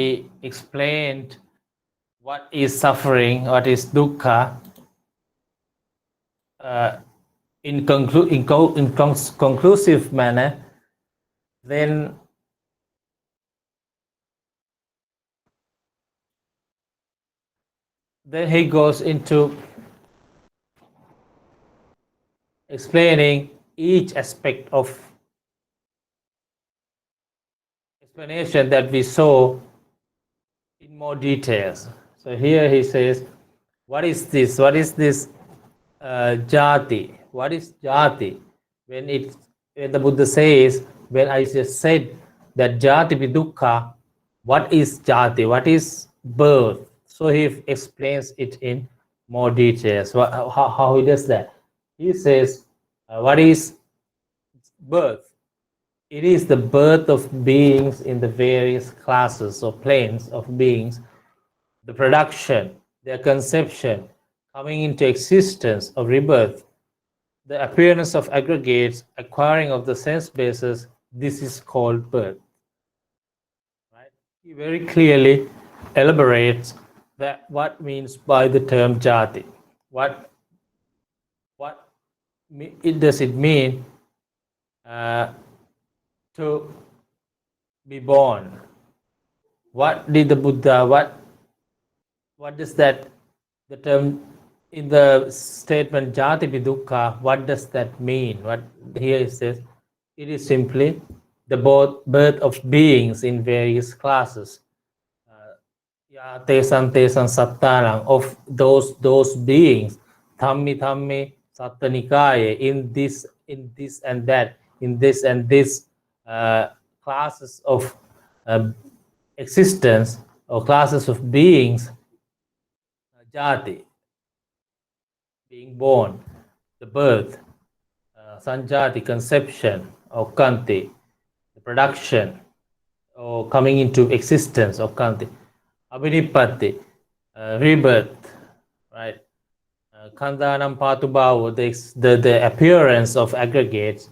he explained what is suffering, what is dukkha, in conclusive manner, then he goes into explaining each aspect of explanation that we saw in more details. So here he says, what is this? What is this jati? What is jati? When the Buddha says, when I just said that jati bi dukkha, what is jati? What is birth? So he explains it in more details. How he does that? He says, what is birth? It is the birth of beings in the various classes or planes of beings, the production, their conception, coming into existence of rebirth, the appearance of aggregates, acquiring of the sense bases. This is called birth. Right? He very clearly elaborates that what means by the term jati. What does it mean to be born? What did the Buddha, what does that, the term in the statement jati bi dukkha, what does that mean? What here it says, it is simply the birth of beings in various classes. Tesam sattanang, of those beings, thammi sattanikaye, in this and that, in this and this classes of existence or classes of beings, jati, being born, the birth, sanjati, conception, or kanti, the production or coming into existence of kanti, abhinipatti, rebirth, right? Khandanam patubhavo, the appearance of aggregates,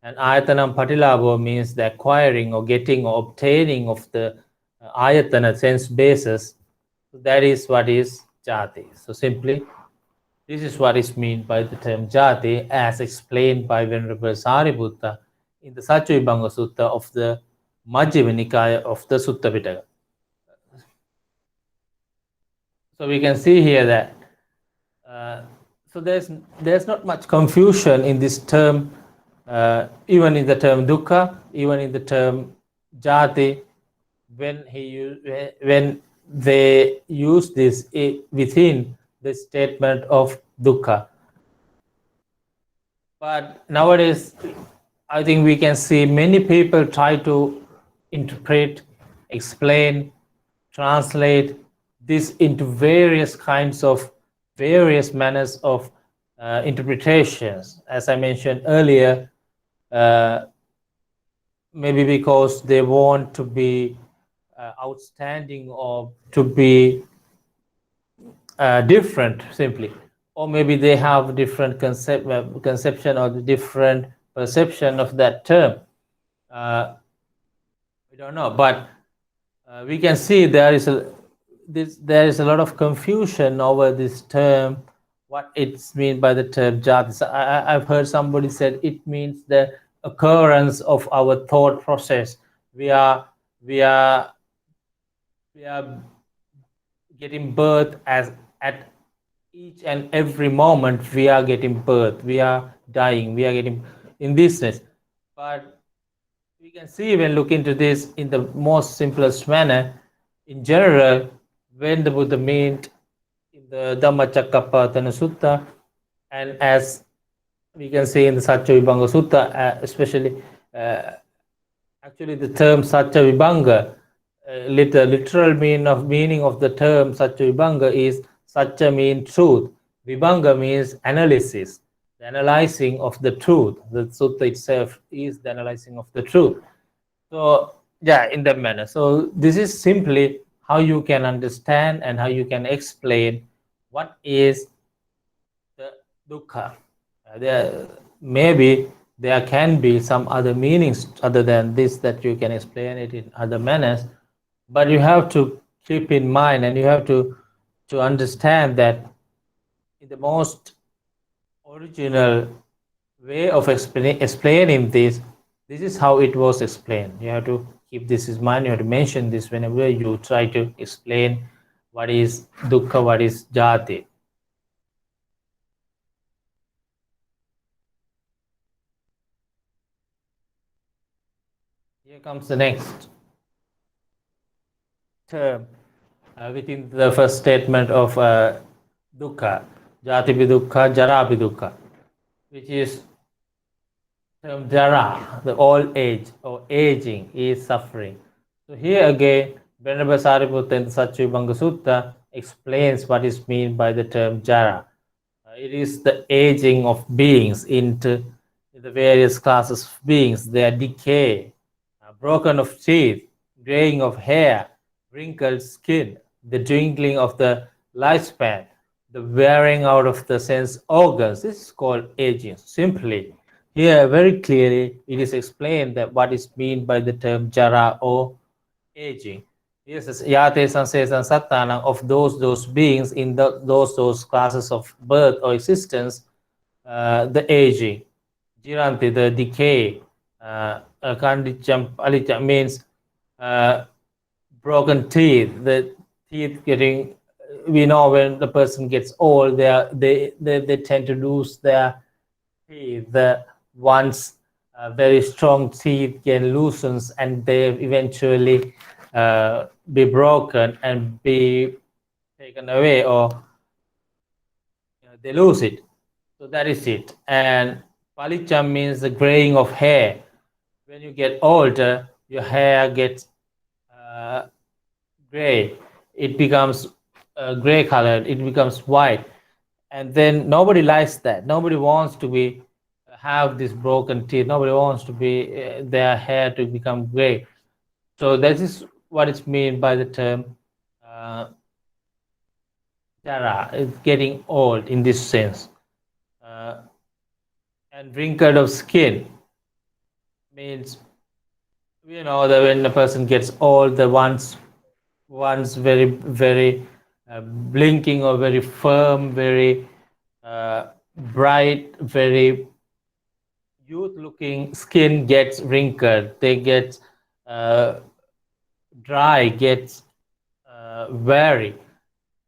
and ayatanam patilabho means the acquiring or getting or obtaining of the ayatana sense basis. So that is what is jati. So simply, this is what is meant by the term jati, as explained by Venerable Sariputta in the Satchivibhanga Sutta of the Majjhima Nikaya of the Sutta Pitaka. So we can see here that so there's not much confusion in this term, even in the term dukkha, even in the term jati, when they use this within the statement of dukkha. But nowadays, I think we can see many people try to interpret, explain, translate this into various manners of interpretations. As I mentioned earlier, maybe because they want to be outstanding or to be different simply, or maybe they have different conception or the different perception of that term. We don't know, but we can see there is a lot of confusion over this term, what it's mean by the term jati. So I've heard somebody said it means the occurrence of our thought process. We are getting birth at each and every moment. We are getting birth, we are dying, we are getting in this sense. But we can see, when look into this in the most simplest manner, in general, when the Buddha meant in the Dhammacakkappavattana Sutta, and as we can see in the Satchivibhanga Sutta, especially, actually the term Satchivibhanga, literal meaning of the term Satchivibhanga is Satcha means truth, Vibhanga means analysis, the analyzing of the truth. The Sutta itself is the analyzing of the truth. So yeah, in that manner. So this is simply how you can understand and how you can explain what is the dukkha. Maybe there can be some other meanings other than this that you can explain it in other manners, But you have to keep in mind, and you have to understand that in the most original way of explaining this is how it was explained. You have to keep this in mind. You have to mention this whenever you try to explain what is dukkha, what is jati. Here comes the next term within the first statement of dukkha, jati pi dukkha, jara pi dukkha, which is term jara, the old age or aging is suffering. So here again, Venerable Sariputta in the Satchivibhanga Sutta explains what is meant by the term jara. It is the aging of beings into the various classes of beings, their decay, broken of teeth, graying of hair, wrinkled skin, the dwindling of the lifespan, the wearing out of the sense organs. This is called aging. Simply, here very clearly it is explained that what is meant by the term jara or aging. Yes, yate sansesan sattanam, of those beings in those classes of birth or existence, the aging, jiranti, the decay, kandicham alicha means broken teeth, the teeth getting, we know when the person gets old, they tend to lose their teeth. The once very strong teeth can loosen and they eventually be broken and be taken away, or they lose it. So that is it. And palicham means the graying of hair. When you get older, your hair gets gray. It becomes gray colored. It becomes white, and then nobody likes that. Nobody wants to be have this broken teeth. Nobody wants to be their hair to become gray. So that is what it's mean by the term jara. It's getting old in this sense. And wrinkled of skin means, you know, that when a person gets old, the once very blinking or very firm, very bright, very youth looking skin gets wrinkled. They get dry, gets weary.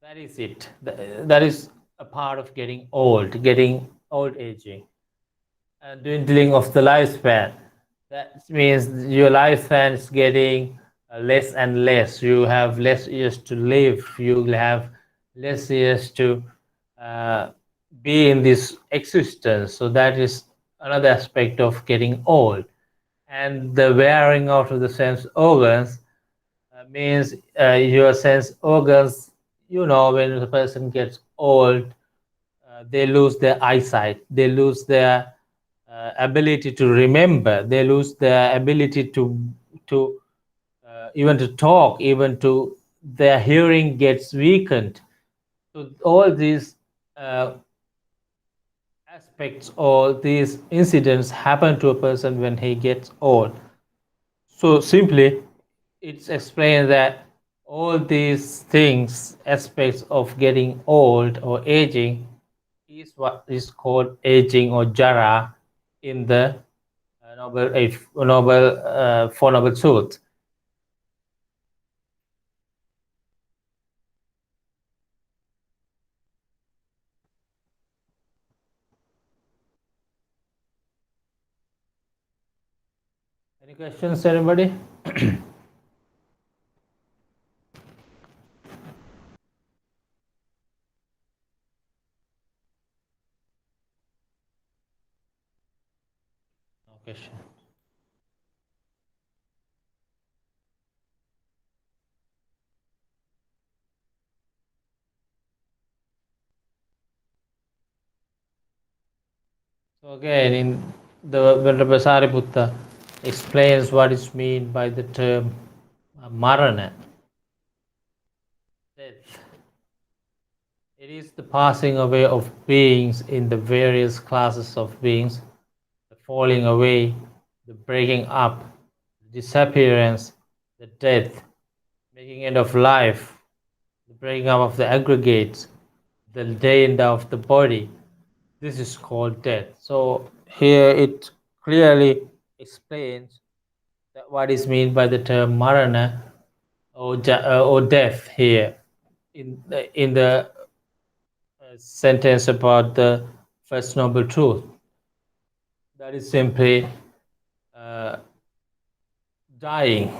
That is it. That is a part of getting old aging. And dwindling of the lifespan. That means your lifespan is getting less and less. You have less years to live. You will have less years to be in this existence. So that is another aspect of getting old. And the wearing out of the sense organs means your sense organs, you know, when the person gets old, they lose their eyesight, they lose their ability to remember, they lose their ability to even to talk, even to their hearing gets weakened. So all these aspects or these incidents happen to a person when he gets old. So simply, it's explained that all these things, aspects of getting old or aging, is what is called aging or jara in the Four Noble Truths. Any questions, anybody? No question. So again, in the Venerable Sariputta explains what is meant by the term marana, death. It is the passing away of beings in the various classes of beings, the falling away, the breaking up, the disappearance, the death. making end of life, the breaking up of the aggregates, the end of the body. This is called death. So here it clearly explains that what is meant by the term marana or death here in the sentence about the First Noble Truth. That is simply dying,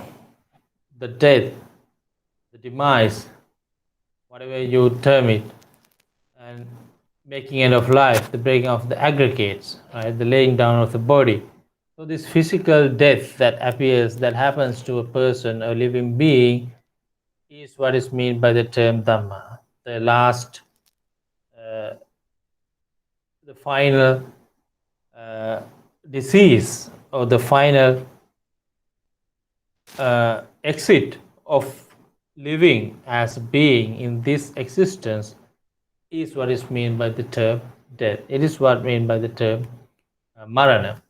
the death, the demise, whatever you term it, and making end of life, the breaking of the aggregates, right, the laying down of the body. So this physical death that appears, that happens to a person, a living being, is what is meant by the term Dhamma. The last, the final disease, or the final exit of living as being in this existence, is what is meant by the term death. It is what meant by the term marana.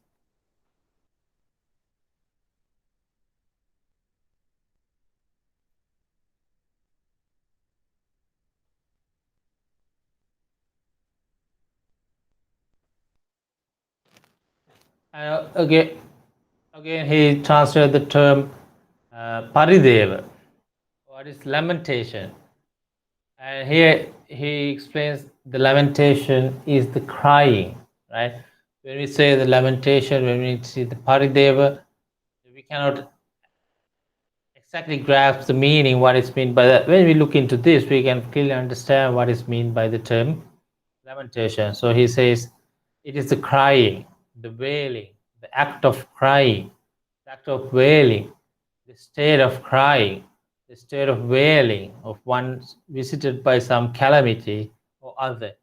And again, he translated the term parideva. What is lamentation? And here he explains the lamentation is the crying, right? When we say the lamentation, when we see the parideva, we cannot exactly grasp the meaning, what is meant by that. When we look into this, we can clearly understand what is meant by the term lamentation. So he says, it is the crying, the wailing, the act of crying, the act of wailing, the state of crying, the state of wailing of one visited by some calamity or other,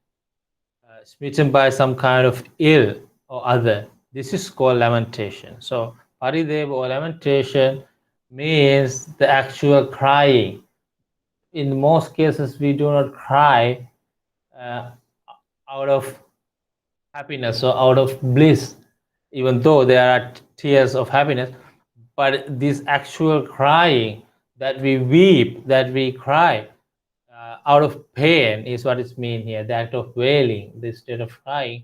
smitten by some kind of ill or other. This is called lamentation. So parideva or lamentation means the actual crying. In most cases, we do not cry out of happiness or out of bliss, even though there are tears of happiness. But this actual crying, that we weep, that we cry out of pain, is what is mean here. The act of wailing, the state of crying.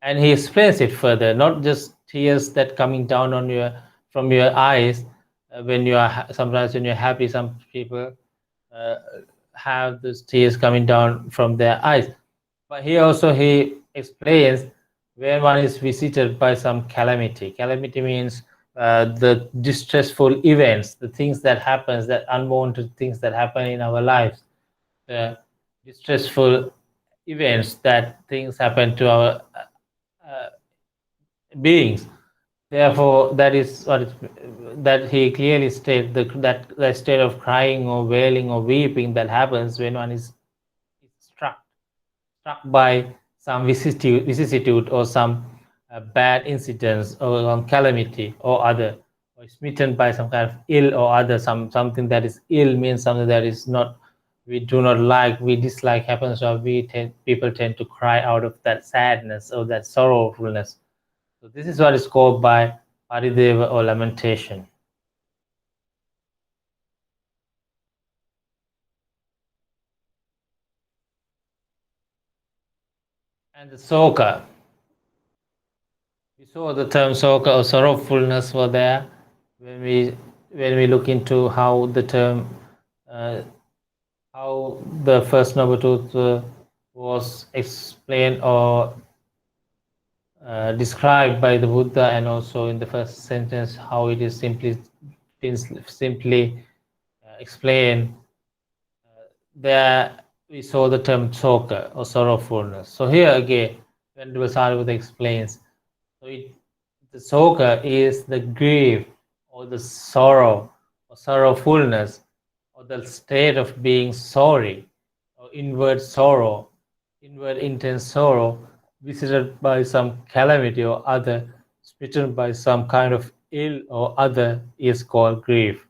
And he explains it further, not just tears that coming down on your from your eyes when you are sometimes when you're happy. Some people have those tears coming down from their eyes. But here also he explains when one is visited by some calamity. Calamity means the distressful events, the things that happens, that unwanted things that happen in our lives, the distressful events, that things happen to our beings. Therefore, that is what that he clearly states, that state of crying or wailing or weeping that happens when one is struck by some vicissitude or some bad incidents or some calamity or other, or smitten by some kind of ill or other. Something that is ill means something that is not, we do not like, we dislike happens, or people tend to cry out of that sadness or that sorrowfulness. So this is what is called by parideva or lamentation. And the soka. We saw the term soka or sorrowfulness were there when we look into how the term how the First Noble Truth was explained or described by the Buddha, and also in the first sentence how it is simply explained. There we saw the term soka or sorrowfulness. So here again, when Sarvata explains, so the soka is the grief or the sorrow or sorrowfulness or the state of being sorry or inward sorrow, inward intense sorrow, visited by some calamity or other, smitten by some kind of ill or other, is called grief.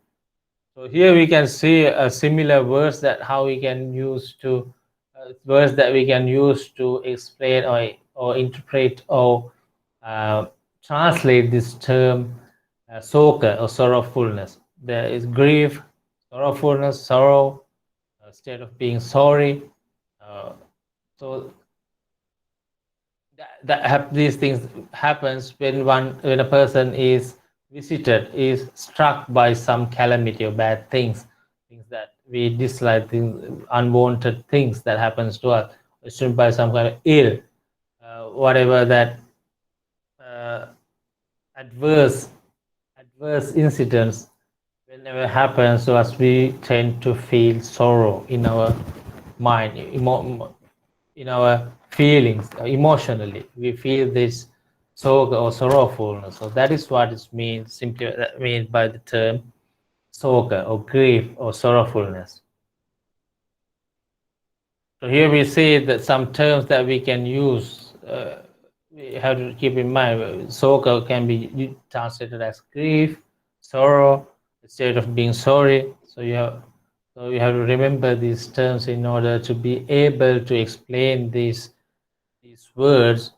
So here we can see a similar verse that how we can use to verse that we can use to explain or interpret or translate this term soka or sorrowfulness. There is grief, sorrowfulness, sorrow, a state of being sorry. So these things happens when a person is visited, is struck by some calamity or bad things that we dislike, things, unwanted things that happens to us, or struck by some kind of ill, whatever that uh, adverse incidents whenever happens to us, we tend to feel sorrow in our mind, in our feelings, emotionally. We feel this soga or sorrowfulness. So that is what it means, simply means by the term soga or grief or sorrowfulness. So here we see that some terms that we can use. We have to keep in mind, soga can be translated as grief, sorrow, the state of being sorry. So you have to remember these terms in order to be able to explain these words.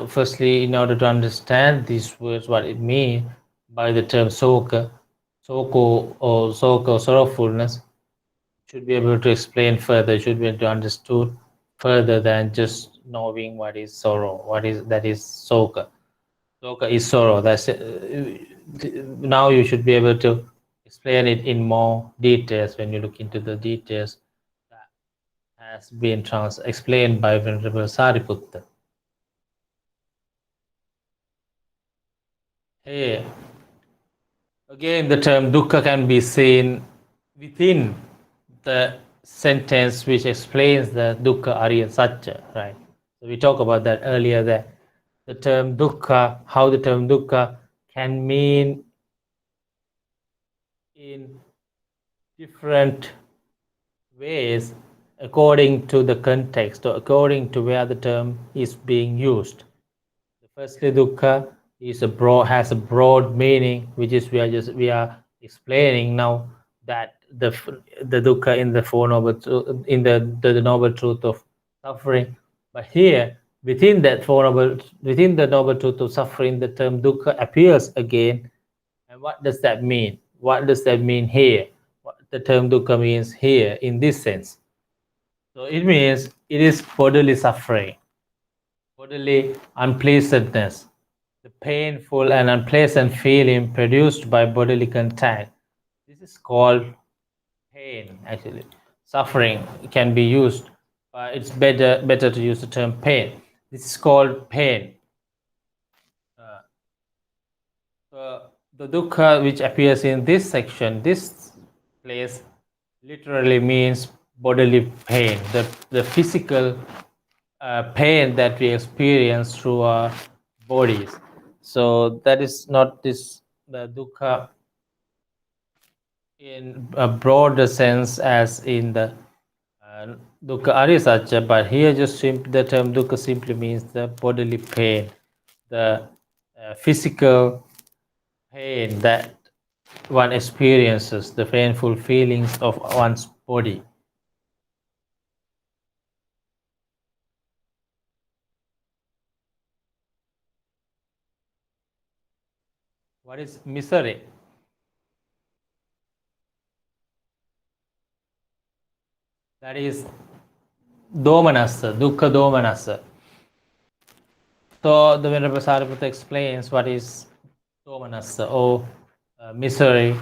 Firstly, in order to understand these words, what it means by the term soka, soko, sorrowfulness, should be able to explain further, should be able to understood further than just knowing what is sorrow, that is soka. Soka is sorrow. That's now you should be able to explain it in more details when you look into the details that has been explained by Venerable Sariputta. Here, again, the term dukkha can be seen within the sentence which explains the dukkha ariya satya, right? So we talked about that earlier, that the term dukkha, how the term dukkha can mean in different ways according to the context or according to where the term is being used. Firstly, dukkha has a broad meaning, which is we are explaining now, that the dukkha in the four noble in the noble truth of suffering. But here, within the noble truth of suffering, the term dukkha appears again. And what does that mean? What does that mean here? What the term dukkha means here in this sense? So it means it is bodily suffering, bodily unpleasantness, the painful and unpleasant feeling produced by bodily contact. This is called pain, actually. Suffering can be used, but it's better to use the term pain. This is called pain. The dukkha which appears in this section, this place, literally means bodily pain, the physical pain that we experience through our bodies. So that is not the dukkha in a broader sense as in the dukkha arisatya, but here just the term dukkha simply means the bodily pain, the physical pain that one experiences, the painful feelings of one's body. What is misery? That is domanassa, dukkha domanassa. So the Venerable Sariputta explains what is domanassa, or misery,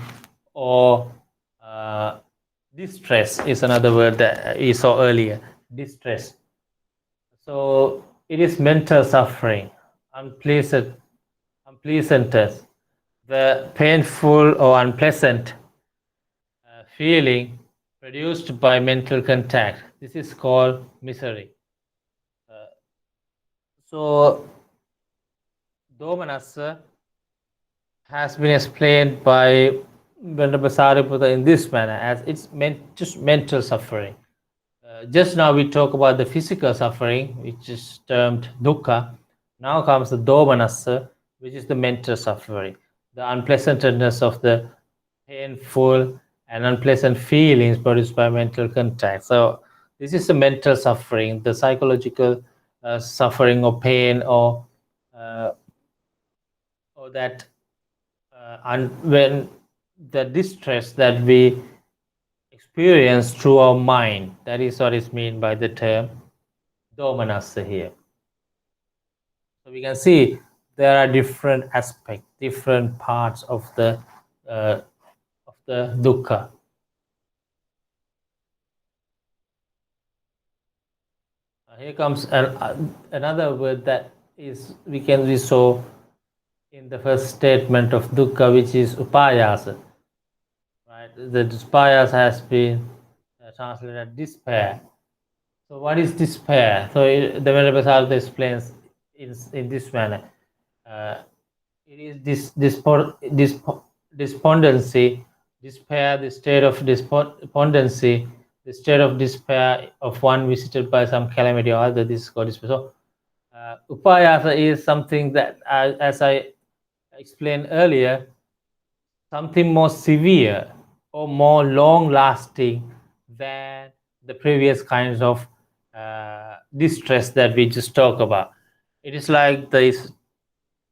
or distress is another word that we saw earlier. Distress. So it is mental suffering, unpleasantness, the painful or unpleasant feeling produced by mental contact. This is called misery. So domanassa has been explained by Venerable Sariputta in this manner, as it's just mental suffering. Just now we talk about the physical suffering, which is termed dukkha. Now comes the domanassa, which is the mental suffering, the unpleasantness of the painful and unpleasant feelings produced by mental contact. So this is the mental suffering, the psychological suffering or pain, or that when the distress that we experience through our mind. That is what is meant by the term domanassa here. So we can see there are different aspects, different parts of the dukkha. Here comes another word that is we saw in the first statement of dukkha, which is upayasa. Right, the upayasa has been translated as despair. So what is despair? So the Venerable Sarada explains in this manner. It is despondency, despair, the state of despondency, the state of despair of one visited by some calamity or other. This is called despair. So, upayasa is something that, as I explained earlier, something more severe or more long-lasting than the previous kinds of distress that we just talked about. It is like this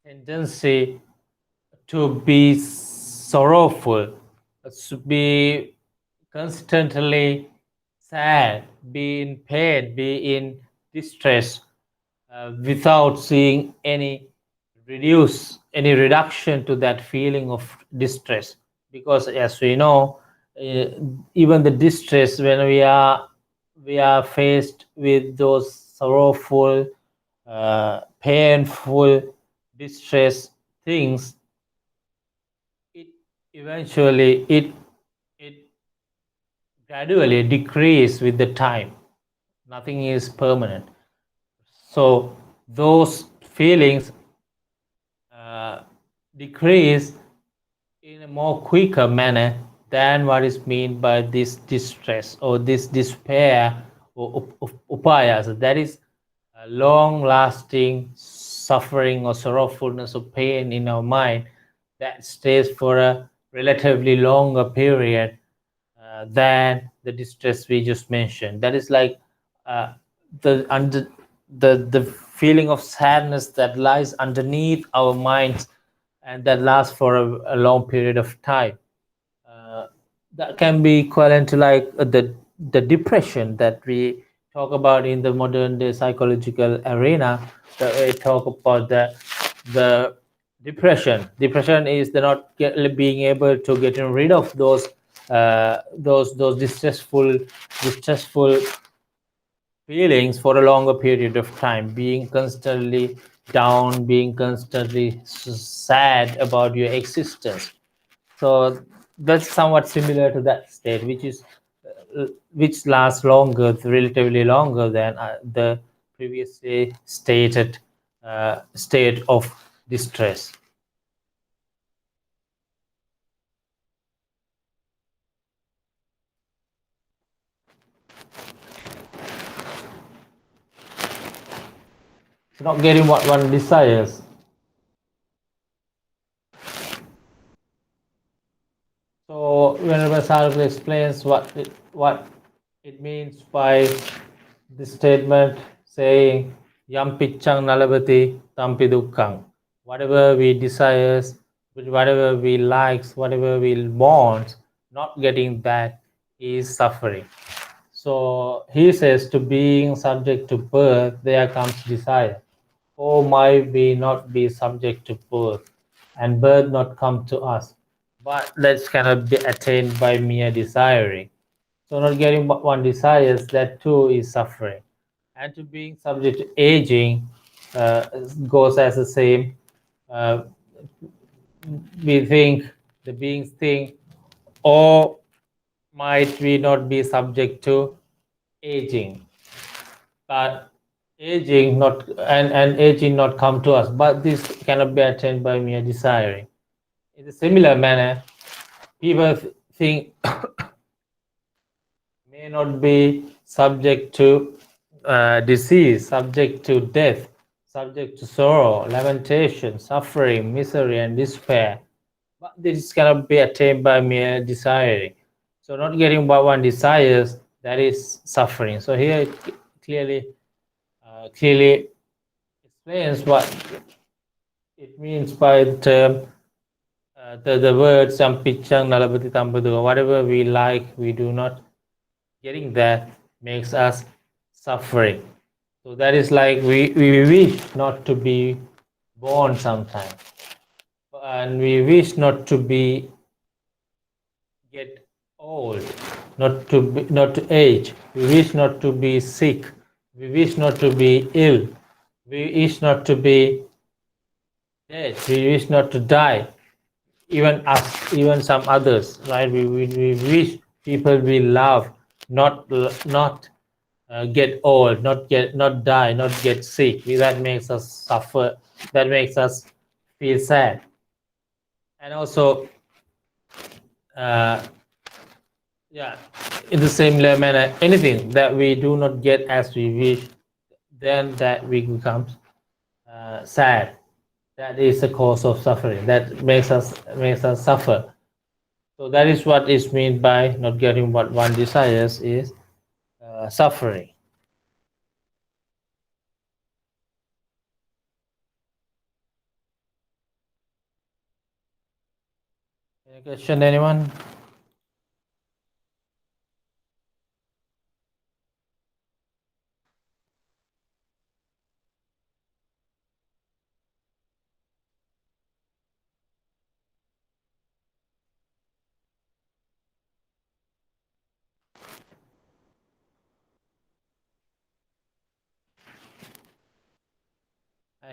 tendency to be sorrowful, to be constantly sad, be in pain, be in distress, without seeing any reduction to that feeling of distress. Because as we know, even the distress, when we are faced with those sorrowful, painful, distress things, it eventually it gradually decrease with the time. Nothing is permanent. So those feelings decrease in a more quicker manner than what is meant by this distress or this despair or upayas. That is a long-lasting suffering or sorrowfulness or pain in our mind that stays for a relatively longer period than the distress we just mentioned. That is like the feeling of sadness that lies underneath our minds and that lasts for a long period of time. That can be equivalent to like the depression that we talk about in the modern day psychological arena. That we talk about the depression. Depression is the not being able to get rid of those distressful feelings for a longer period of time, being constantly down, being constantly sad about your existence. So that's somewhat similar to that state, which lasts longer, relatively longer than the previously stated state of distress. Not getting what one desires. So Venerable Sarva explains what it means by the statement saying Yam pichang nalabati tampi dukkhang. Whatever we desires, whatever we likes, whatever we want, not getting that is suffering. So he says, to being subject to birth, there comes desire. Oh, might we not be subject to birth, and birth not come to us, but that cannot be attained by mere desiring. So not getting what one desires, that too is suffering. And to being subject to aging goes as the same. Uh, we think, the beings think, or might we not be subject to aging, but aging not and aging not come to us, but this cannot be attained by mere desiring. In a similar manner, people think may not be subject to disease, subject to death, subject to sorrow, lamentation, suffering, misery, and despair. But this cannot be attained by mere desiring. So not getting what one desires, that is suffering. So here it clearly explains what it means by the term the word sampichang nalabati tambadu, whatever we like, we do not getting that makes us suffering. So that is like we wish not to be born sometime, and we wish not to be get old, not to age. We wish not to be sick. We wish not to be ill. We wish not to be dead. We wish not to die. Even us, even some others, right? We wish people we love not get old, not die, not get sick. That makes us suffer. That makes us feel sad. And also, yeah, in the same manner, anything that we do not get as we wish, then that we become sad. That is the cause of suffering. That makes us suffer. So that is what is meant by not getting what one desires is suffering. Any question, anyone?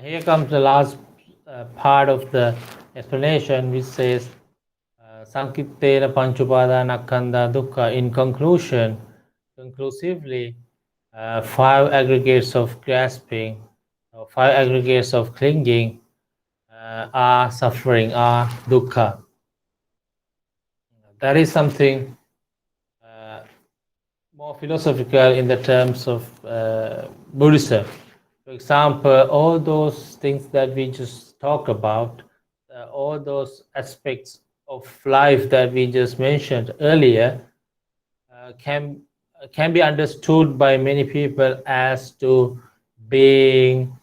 Here comes the last part of the explanation, which says Sankittena Panchupadanakkhandha Dukkha. In conclusively, 5 aggregates of grasping, or 5 aggregates of clinging are suffering, are dukkha. That is something more philosophical in the terms of Buddhism. For example, all those things that we just talked about, all those aspects of life that we just mentioned earlier, can be understood by many people as to being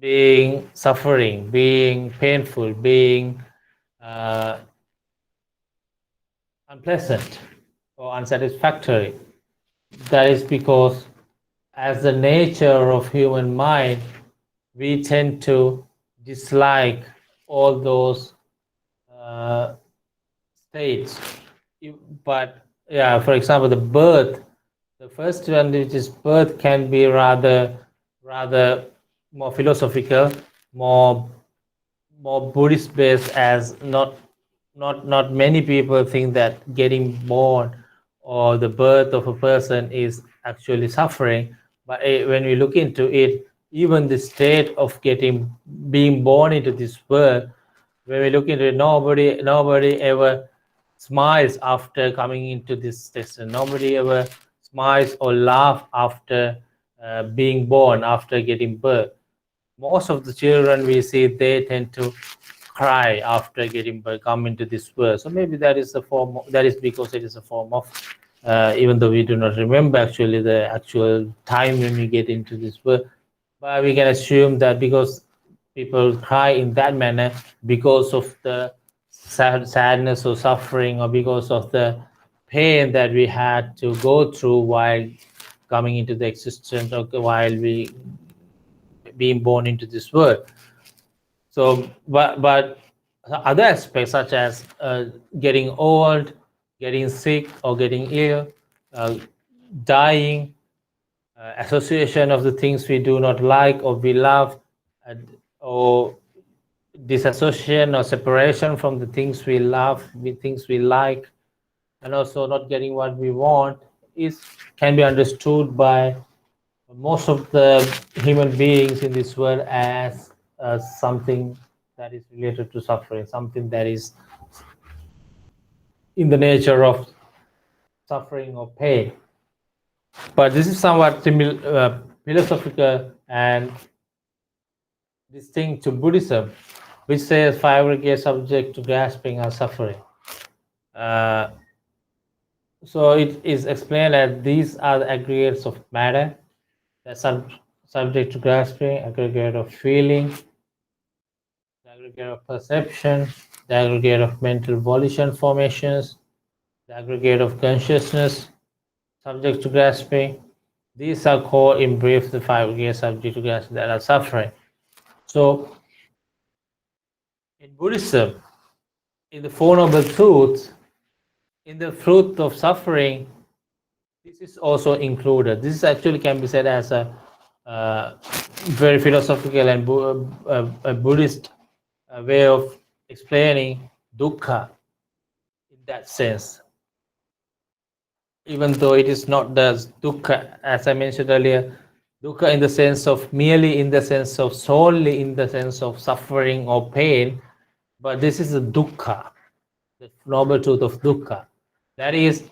being suffering, being painful, being unpleasant or unsatisfactory. That is because, as the nature of human mind, we tend to dislike all those states. But yeah, for example, the first one, which is birth, can be rather more philosophical, more Buddhist based, as not many people think that getting born or the birth of a person is actually suffering. But when we look into it, even the state of being born into this world, when we look into it, nobody ever smiles after coming into this station. Nobody ever smiles or laugh after being born, after getting birth. Most of the children we see, they tend to cry after come into this world. So maybe that is because it is a form of even though we do not remember actually the actual time when we get into this world, but we can assume that because people cry in that manner because of the sadness or suffering, or because of the pain that we had to go through while coming into the existence, or while we being born into this world. So, but other aspects such as getting old, getting sick, or getting ill, dying, association of the things we do not like or we love, or disassociation or separation from the things we love, with things we like, and also not getting what we want, can be understood by most of the human beings in this world as something that is related to suffering, something that is in the nature of suffering or pain. But this is somewhat philosophical and distinct to Buddhism, which says 5 aggregate subject to grasping are suffering. So it is explained that these are the aggregates of matter, that subject to grasping, aggregate of feeling, aggregate of perception, the aggregate of mental volition formations, the aggregate of consciousness, subject to grasping. These are called, in brief, the five aggregate subject to grasping that are suffering. So, in Buddhism, in the Four Noble Truths, in the fruit of suffering, this is also included. This actually can be said as a very philosophical and a Buddhist way of explaining dukkha in that sense. Even though it is not the dukkha, as I mentioned earlier, dukkha in the sense of merely in the sense of solely in the sense of suffering or pain, but this is a dukkha, the noble truth of dukkha. That is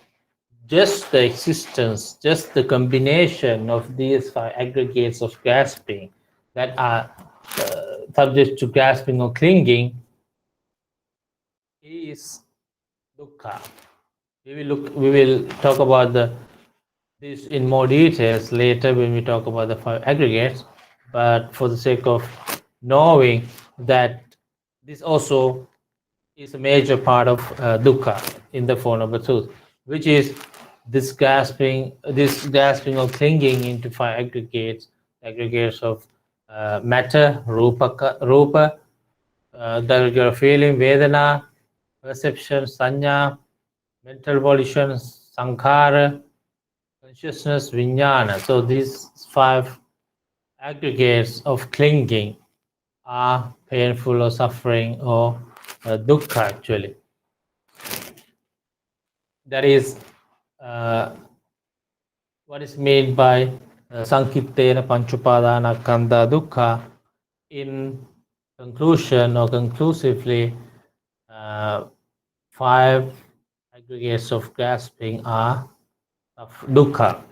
just the existence, just the combination of these five aggregates of grasping that are subject to grasping or clinging is dukkha. We will talk about this in more details later when we talk about the five aggregates, but for the sake of knowing that this also is a major part of dukkha in the Four Noble Truths, which is this grasping or clinging into five aggregates of matter, rupa, the aggregate of feeling, vedana, perception, sanya, mental volition, sankhara, consciousness, vijnana. So these five aggregates of clinging are painful or suffering or dukkha actually. That is what is meant by Sankittena Panchupadana Kanda Dukkha. In conclusion or conclusively, five aggregates of grasping are of dukkha.